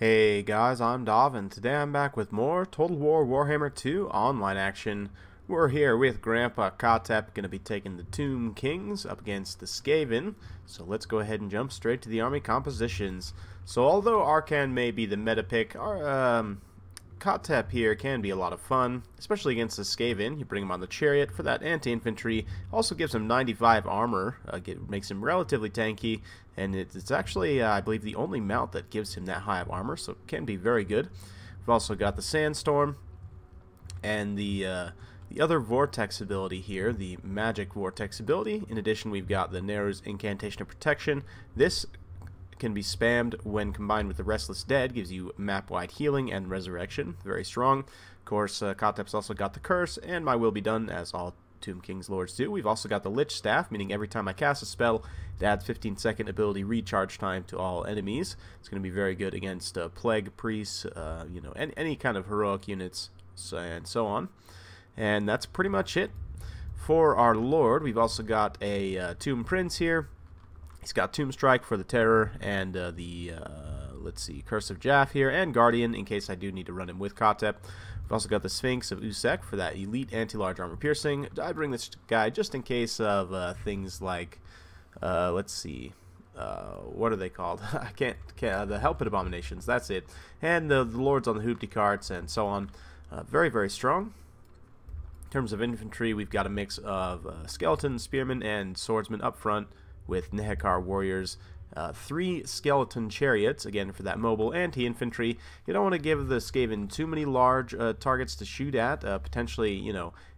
Hey guys, I'm Dov, and today I'm back with more Total War Warhammer 2 online action. We're here with Grandpa Khatep, going to be taking the Tomb Kings up against the Skaven. So let's go ahead and jump straight to the army compositions. So although Arkan may be the meta pick, Khatep here can be a lot of fun, especially against the Skaven. You bring him on the chariot for that anti-infantry. Also gives him 95 armor, makes him relatively tanky, and it's actually, I believe, the only mount that gives him that high of armor, so it can be very good. We've also got the Sandstorm, and the other Vortex ability here, the Magic Vortex ability. In addition, we've got the Neru's Incantation of Protection. This can be spammed when combined with the Restless Dead, gives you map-wide healing and resurrection. Very strong. Of course, Khatep's also got the Curse, and My Will Be Done, as all Tomb King's Lords do. We've also got the Lich Staff, meaning every time I cast a spell, it adds 15-second ability recharge time to all enemies. It's going to be very good against Plague Priests, any kind of heroic units, and so on. And that's pretty much it. For our Lord, we've also got a Tomb Prince here. He's got Tomb Strike for the Terror, and let's see, Curse of Jaff here, and Guardian in case I do need to run him with Khatep. We've also got the Sphinx of Usek for that elite anti-large armor piercing. I bring this guy just in case of things like, let's see, what are they called? I can't the Helpet Abominations, that's it. And the Lords on the Hoopty Carts and so on. Very, very strong. In terms of infantry, we've got a mix of skeleton, spearmen, and swordsmen up front, with Nehekar warriors, 3 skeleton chariots, again for that mobile anti-infantry. You don't want to give the Skaven too many large targets to shoot at. Potentially,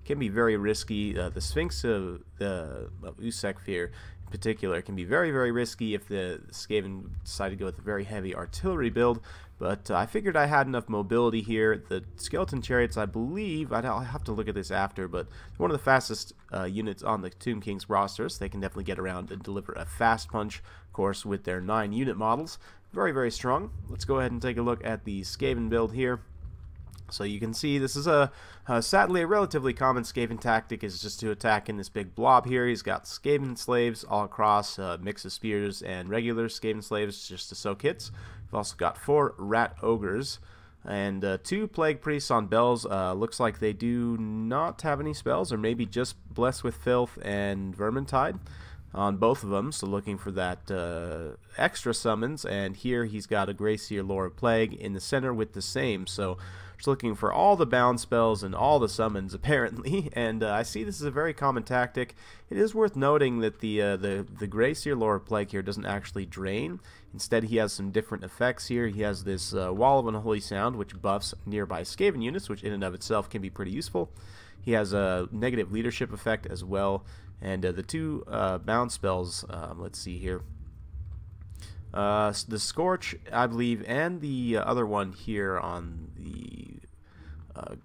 can be very risky. The Sphinx of Usek here in particular can be very, very risky if the Skaven decide to go with a very heavy artillery build. But I figured I had enough mobility here. The skeleton chariots, I believe, I'll have to look at this after, but one of the fastest units on the Tomb King's roster, so they can definitely get around and deliver a fast punch, of course, with their 9 unit models. Very, very strong. Let's go ahead and take a look at the Skaven build here. So you can see this is sadly a relatively common Skaven tactic, is just to attack in this big blob here. He's got Skaven slaves all across, mix of spears and regular Skaven slaves just to soak hits. We've also got 4 rat ogres and 2 plague priests on bells. Looks like they do not have any spells, or maybe just blessed with filth and vermintide on both of them, so looking for that extra summons. And here he's got a Gracier Lore of Plague in the center with the same, so just looking for all the bound spells and all the summons apparently. And I see this is a very common tactic. It is worth noting that the Gracier Lore of Plague here doesn't actually drain. Instead, he has some different effects here. He has this Wall of Unholy Sound, which buffs nearby Skaven units, which in and of itself can be pretty useful. He has a negative leadership effect as well. And the 2 bound spells, let's see here. The Scorch, I believe, and the other one here on the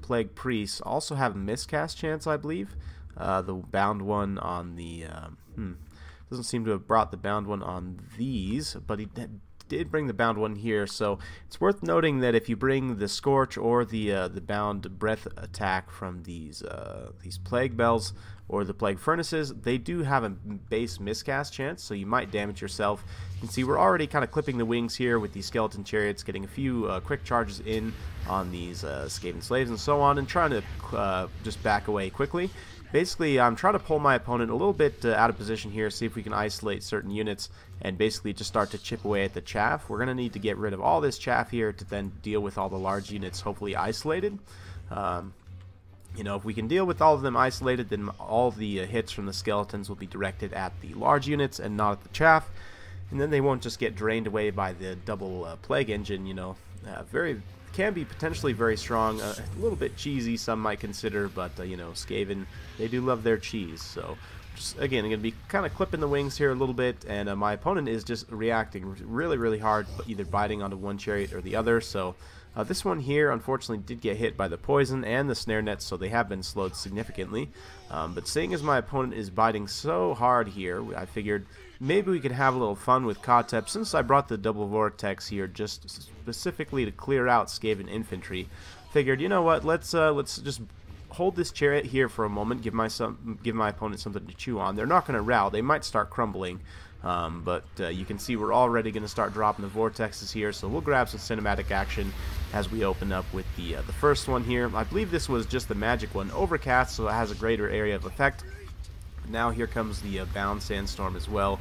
Plague Priest also have a miscast chance, I believe. The bound one on the... doesn't seem to have brought the bound one on these, but he did bring the bound one here, so it's worth noting that if you bring the Scorch or the bound breath attack from these plague bells or the plague furnaces, they do have a base miscast chance, so you might damage yourself. You can see we're already kind of clipping the wings here with these skeleton chariots, getting a few quick charges in on these Skaven slaves and so on, and trying to just back away quickly. Basically, I'm trying to pull my opponent a little bit out of position here, see if we can isolate certain units, and basically just start to chip away at the chaff. We're going to need to get rid of all this chaff here to then deal with all the large units, hopefully isolated. If we can deal with all of them isolated, then all the hits from the skeletons will be directed at the large units and not at the chaff. And then they won't just get drained away by the double plague engine, can be potentially very strong, a little bit cheesy, some might consider, but Skaven, they do love their cheese. So just again, I'm going to be kind of clipping the wings here a little bit, and my opponent is just reacting really, really hard, either biting onto one chariot or the other. So this one here, unfortunately, did get hit by the poison and the snare nets, so they have been slowed significantly. But seeing as my opponent is biting so hard here, I figured maybe we could have a little fun with Khatep, since I brought the double vortex here just specifically to clear out Skaven infantry. Figured, you know what, let's just hold this chariot here for a moment, give my opponent something to chew on. They're not going to rout, they might start crumbling, But you can see we're already going to start dropping the vortexes here, so we'll grab some cinematic action as we open up with the first one here. I believe this was just the magic one, Overcast, so it has a greater area of effect. Now here comes the Bound Sandstorm as well.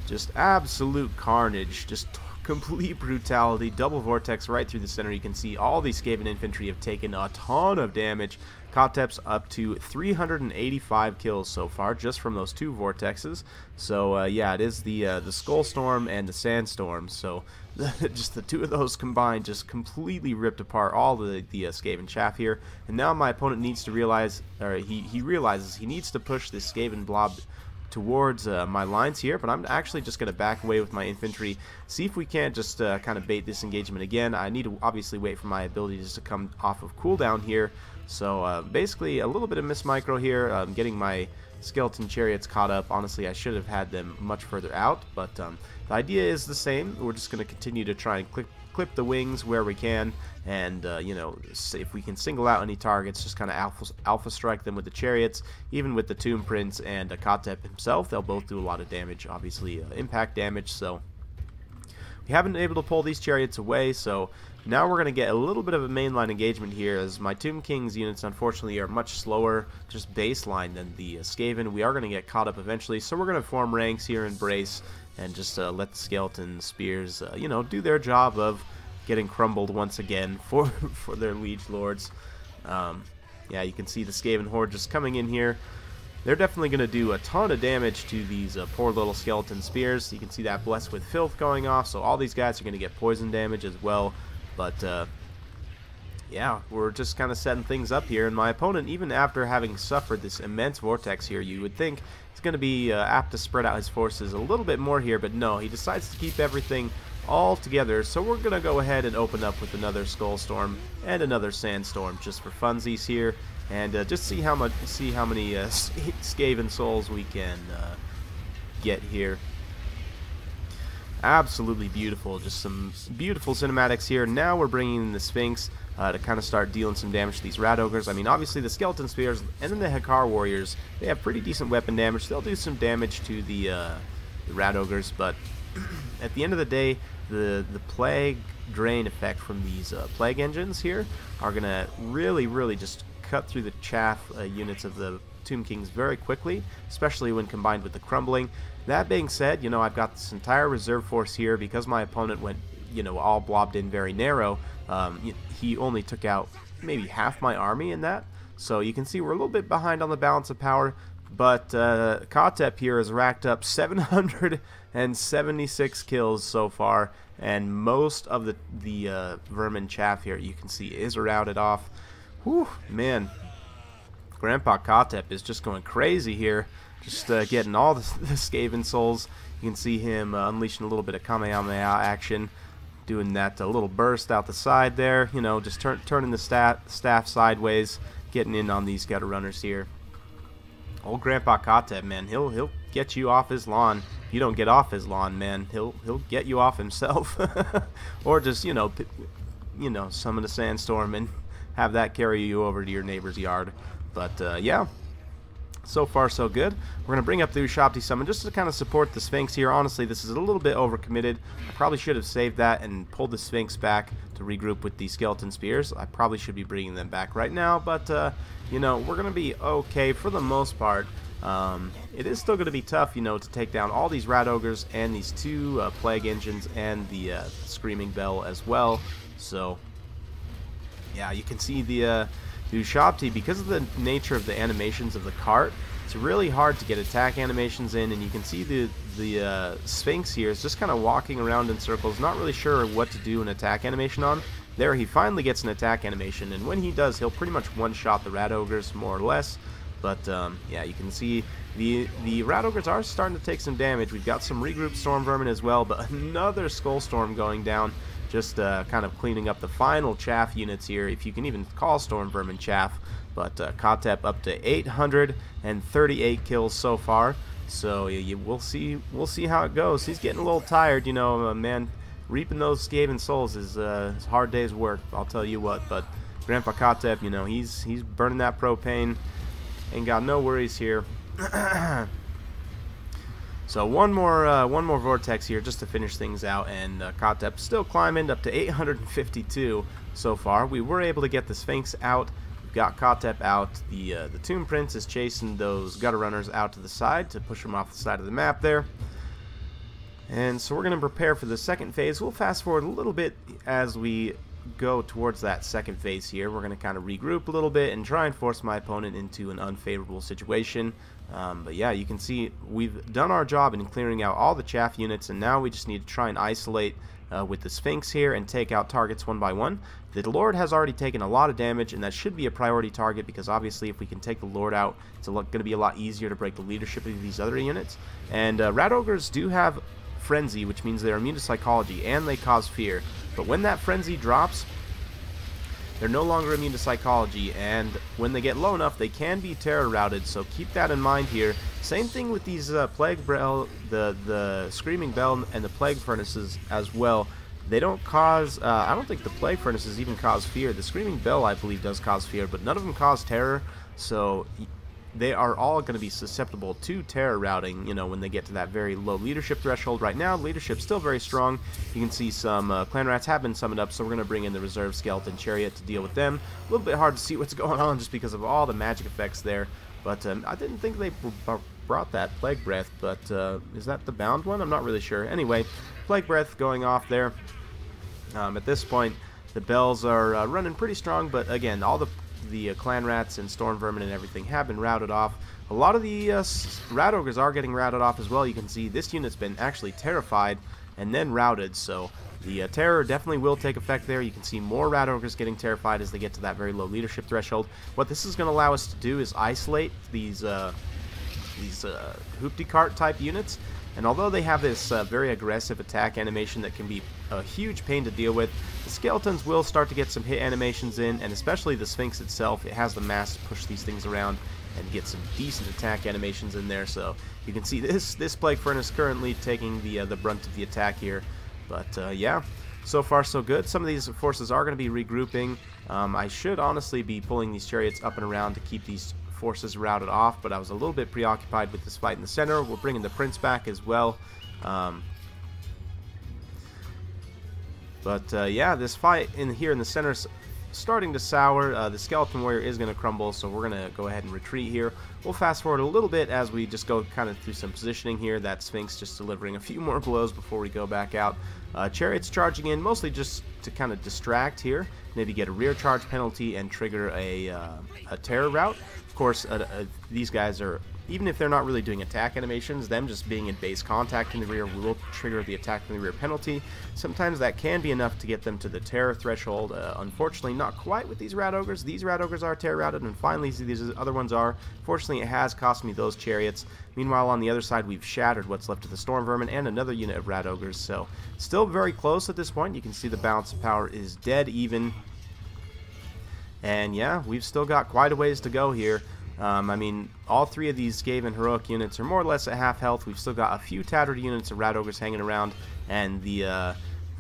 Just absolute carnage, just complete brutality, double vortex right through the center. You can see all these Skaven infantry have taken a ton of damage. Khatep's up to 385 kills so far just from those two vortexes. So yeah, it is the Skull Storm and the Sandstorm. So just the two of those combined just completely ripped apart all the Skaven chaff here. And now my opponent needs to realize, or he realizes he needs to push this Skaven blob towards my lines here, but I'm actually just going to back away with my infantry, see if we can't just kind of bait this engagement again. I need to obviously wait for my abilities to come off of cooldown here, so basically a little bit of miss micro here, getting my skeleton chariots caught up. Honestly, I should have had them much further out, but the idea is the same. We're just going to continue to try and clip the wings where we can, and you know, if we can single out any targets, just kind of alpha strike them with the chariots. Even with the Tomb Prince and Khatep himself, they'll both do a lot of damage, obviously impact damage. So we haven't been able to pull these chariots away, so now we're going to get a little bit of a mainline engagement here, as my Tomb King's units unfortunately are much slower, just baseline, than the Skaven. We are going to get caught up eventually, so we're going to form ranks here and brace, and just let the skeleton spears, you know, do their job of getting crumbled once again for their liege lords. Yeah, you can see the Skaven horde just coming in here. They're definitely going to do a ton of damage to these poor little skeleton spears. You can see that Blessed with Filth going off, so all these guys are going to get poison damage as well. But yeah, we're just kind of setting things up here, and my opponent, even after having suffered this immense vortex here, you would think he's going to be apt to spread out his forces a little bit more here, but no, he decides to keep everything all together. So we're going to go ahead and open up with another Skull Storm and another Sandstorm just for funsies here, and just see how many Skaven souls we can get here. Absolutely beautiful, just some beautiful cinematics here. Now we're bringing in the Sphinx to kind of start dealing some damage to these Rat Ogres. I mean, obviously the Skeleton Spears and then the Hekar Warriors, they have pretty decent weapon damage. They'll do some damage to the Rat Ogres, but at the end of the day, the Plague Drain effect from these Plague Engines here are going to really just cut through the chaff units of the Tomb Kings very quickly, especially when combined with the Crumbling. That being said, you know, I've got this entire reserve force here because my opponent went, you know, all blobbed in very narrow. He only took out maybe half my army in that, so you can see we're a little bit behind on the balance of power. But Khatep here has racked up 776 kills so far, and most of the vermin chaff here, you can see, is routed off. Whew, man, Grandpa Khatep is just going crazy here, just getting all the Skaven souls. You can see him unleashing a little bit of Kamehameha action, doing that little burst out the side there, you know, just turning the staff sideways, getting in on these gutter runners here. Old Grandpa Khatep, man, he'll get you off his lawn. If you don't get off his lawn, man, he'll get you off himself, or just you know summon a sandstorm and have that carry you over to your neighbor's yard. But yeah, so far so good. We're gonna bring up the Ushabti summon just to kind of support the Sphinx here. Honestly, this is a little bit overcommitted. I probably should have saved that and pulled the Sphinx back to regroup with the Skeleton Spears. I probably should be bringing them back right now, but you know, we're gonna be okay for the most part. It is still gonna be tough, you know, to take down all these Rat Ogres and these two Plague Engines and the Screaming Bell as well. So yeah, you can see the Ushabti, because of the nature of the animations of the cart, it's really hard to get attack animations in, and you can see the Sphinx here is just kind of walking around in circles, not really sure what to do an attack animation on. There, he finally gets an attack animation, and when he does, he'll pretty much one-shot the Rat Ogres, more or less. But yeah, you can see the Rat Ogres are starting to take some damage. We've got some regrouped Storm Vermin as well, but another Skull Storm going down, just kind of cleaning up the final chaff units here, if you can even call Storm Vermin chaff. But Khatep up to 838 kills so far, so we'll see how it goes. He's getting a little tired, you know, man. Reaping those Skaven souls is a hard day's work, I'll tell you what. But Grandpa Khatep, you know, he's burning that propane. Ain't got no worries here. So one more vortex here just to finish things out, and Khatep still climbing up to 852 so far. We were able to get the Sphinx out. We've got Khatep out. The Tomb Prince is chasing those gutter runners out to the side to push them off the side of the map there. And so we're going to prepare for the second phase. We'll fast forward a little bit as we go towards that second phase here. We're going to kind of regroup a little bit and try and force my opponent into an unfavorable situation. But yeah, you can see we've done our job in clearing out all the chaff units, and now we just need to try and isolate with the Sphinx here and take out targets one by one. The Lord has already taken a lot of damage, and that should be a priority target because obviously if we can take the Lord out, it's going to be a lot easier to break the leadership of these other units. And Rat Ogres do have Frenzy, which means they're immune to psychology and they cause fear. But when that frenzy drops, they're no longer immune to psychology, and when they get low enough, they can be terror routed, so keep that in mind here. Same thing with these Plague Bell, the Screaming Bell and the Plague Furnaces as well. They don't cause, I don't think the Plague Furnaces even cause fear. The Screaming Bell, I believe, does cause fear, but none of them cause terror, so they are all going to be susceptible to terror routing, you know, when they get to that very low leadership threshold. Right now, leadership's still very strong. You can see some clan rats have been summoned up, so we're going to bring in the reserve skeleton chariot to deal with them. A little bit hard to see what's going on just because of all the magic effects there, but I didn't think they brought that Plague Breath, but is that the bound one? I'm not really sure. Anyway, Plague Breath going off there. At this point, the bells are running pretty strong, but again, all the clan rats and storm vermin and everything have been routed off. A lot of the rat ogres are getting routed off as well. You can see this unit's been actually terrified and then routed, so the terror definitely will take effect there. You can see more rat ogres getting terrified as they get to that very low leadership threshold. What this is going to allow us to do is isolate these hoopty cart type units. And although they have this very aggressive attack animation that can be a huge pain to deal with, the skeletons will start to get some hit animations in, and especially the Sphinx itself, it has the mass to push these things around and get some decent attack animations in there. So you can see this Plague Furnace currently taking the brunt of the attack here. But yeah, so far so good. Some of these forces are going to be regrouping. I should honestly be pulling these chariots up and around to keep these forces routed off, but I was a little bit preoccupied with this fight in the center. We're bringing the Prince back as well. Yeah, this fight here in the center is starting to sour. The Skeleton Warrior is going to crumble, so we're going to go ahead and retreat here. We'll fast forward a little bit as we just go kind of through some positioning here. That Sphinx just delivering a few more blows before we go back out. Chariots charging in, mostly just to kind of distract here, maybe get a rear charge penalty and trigger a terror route. Of course, these guys are, even if they're not really doing attack animations, them just being in base contact in the rear will trigger the attack in the rear penalty. Sometimes that can be enough to get them to the terror threshold. Unfortunately, not quite with these rat ogres. These rat ogres are terror routed, and finally these other ones are. Fortunately, it has cost me those chariots. Meanwhile, on the other side, we've shattered what's left of the storm vermin and another unit of rat ogres. So still very close at this point. You can see the balance of power is dead even. And yeah, we've still got quite a ways to go here. I mean, all three of these Skaven heroic units are more or less at half health. We've still got a few tattered units of rat ogres hanging around, and the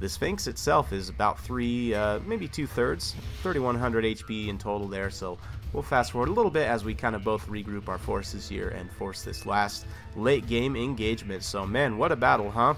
Sphinx itself is about maybe 2/3, 3,100 HP in total there. So we'll fast forward a little bit as we kind of both regroup our forces here and force this last late game engagement. So man, what a battle, huh?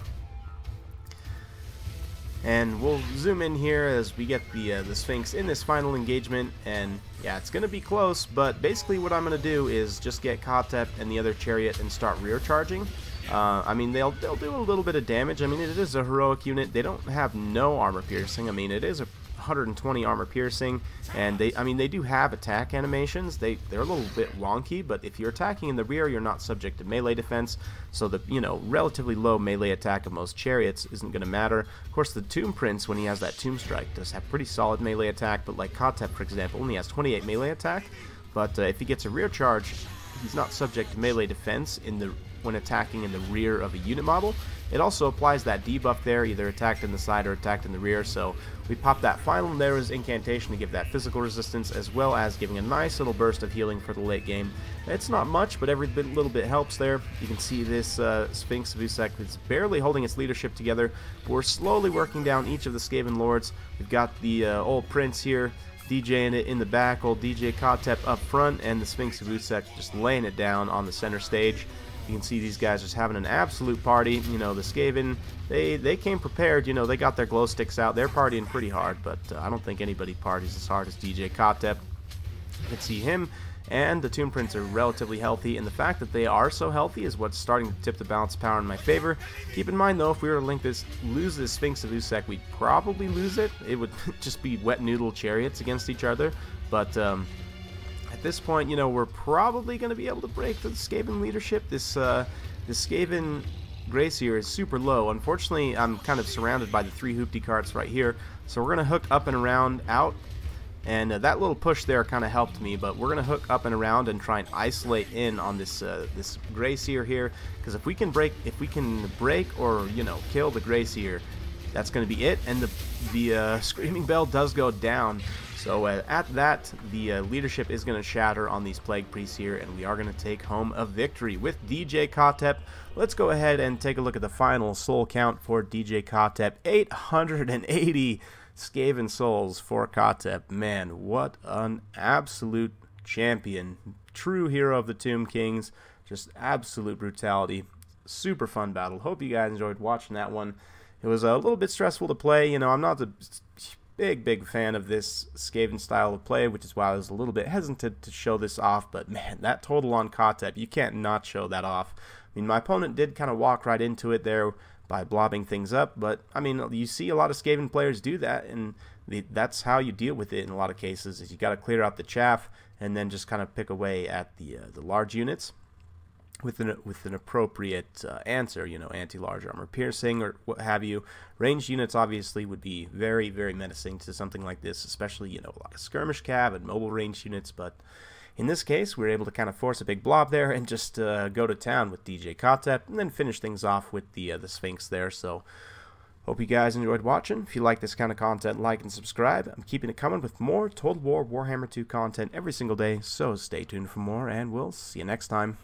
And we'll zoom in here as we get the Sphinx in this final engagement, and yeah, it's going to be close, but basically what I'm going to do is just get Khatep and the other chariot and start rear charging. I mean, they'll do a little bit of damage. I mean, it is a heroic unit. They don't have no armor piercing. I mean, it is a 120 armor piercing, and they do have attack animations. They're a little bit wonky, but if you're attacking in the rear, you're not subject to melee defense, so the relatively low melee attack of most chariots isn't going to matter. Of course, the Tomb Prince, when he has that Tomb Strike, does have pretty solid melee attack, but like Khatep, for example, only has 28 melee attack, but if he gets a rear charge, he's not subject to melee defense when attacking in the rear of a unit model. It also applies that debuff there, either attacked in the side or attacked in the rear, so we pop that final Nero's incantation to give that physical resistance, as well as giving a nice little burst of healing for the late game. It's not much, but every little bit helps there. You can see this Sphinx of Usek is barely holding its leadership together, but we're slowly working down each of the Skaven lords. We've got the old Prince here, DJing it in the back, old DJ Khatep up front, and the Sphinx of Usek just laying it down on the center stage. You can see these guys just having an absolute party. You know, the Skaven, they came prepared. You know, they got their glow sticks out. They're partying pretty hard, but I don't think anybody parties as hard as DJ Khatep. You can see him and the Tomb Prince are relatively healthy, and the fact that they are so healthy is what's starting to tip the balance of power in my favor. Keep in mind, though, if we were to lose this Sphinx of Usek, we'd probably lose it. It would just be wet noodle chariots against each other, but at this point, you know, we're probably going to be able to break the Skaven leadership. This Skaven Gracier is super low. Unfortunately, I'm kind of surrounded by the 3 hoopty carts right here, so we're going to hook up and around out. And that little push there kind of helped me, but we're going to hook up and around and try and isolate in on this this Gracier here, because if we can break or, you know, kill the Gracier, that's going to be it. And the Screaming Bell does go down, so at that, the leadership is going to shatter on these Plague Priests here, and we are going to take home a victory with DJ Khatep. Let's go ahead and take a look at the final soul count for DJ Khatep. 880 Skaven souls for Khatep. Man, what an absolute champion. True hero of the Tomb Kings. Just absolute brutality. Super fun battle. Hope you guys enjoyed watching that one. It was a little bit stressful to play. You know, I'm not a big fan of this Skaven style of play, which is why I was a little bit hesitant to show this off. But man, that total on Khatep, you can't not show that off. I mean, my opponent did kind of walk right into it there by blobbing things up, but I mean, you see a lot of Skaven players do that, and that's how you deal with it in a lot of cases, is you got to clear out the chaff and then just kind of pick away at the large units with an appropriate answer, you know, anti-large armor piercing or what have you. Ranged units obviously would be very menacing to something like this, especially, you know, a lot of skirmish cav and mobile ranged units, but in this case, we were able to kind of force a big blob there and just go to town with DJ Khatep and then finish things off with the Sphinx there. So, hope you guys enjoyed watching. If you like this kind of content, like and subscribe. I'm keeping it coming with more Total War Warhammer 2 content every single day, so stay tuned for more, and we'll see you next time.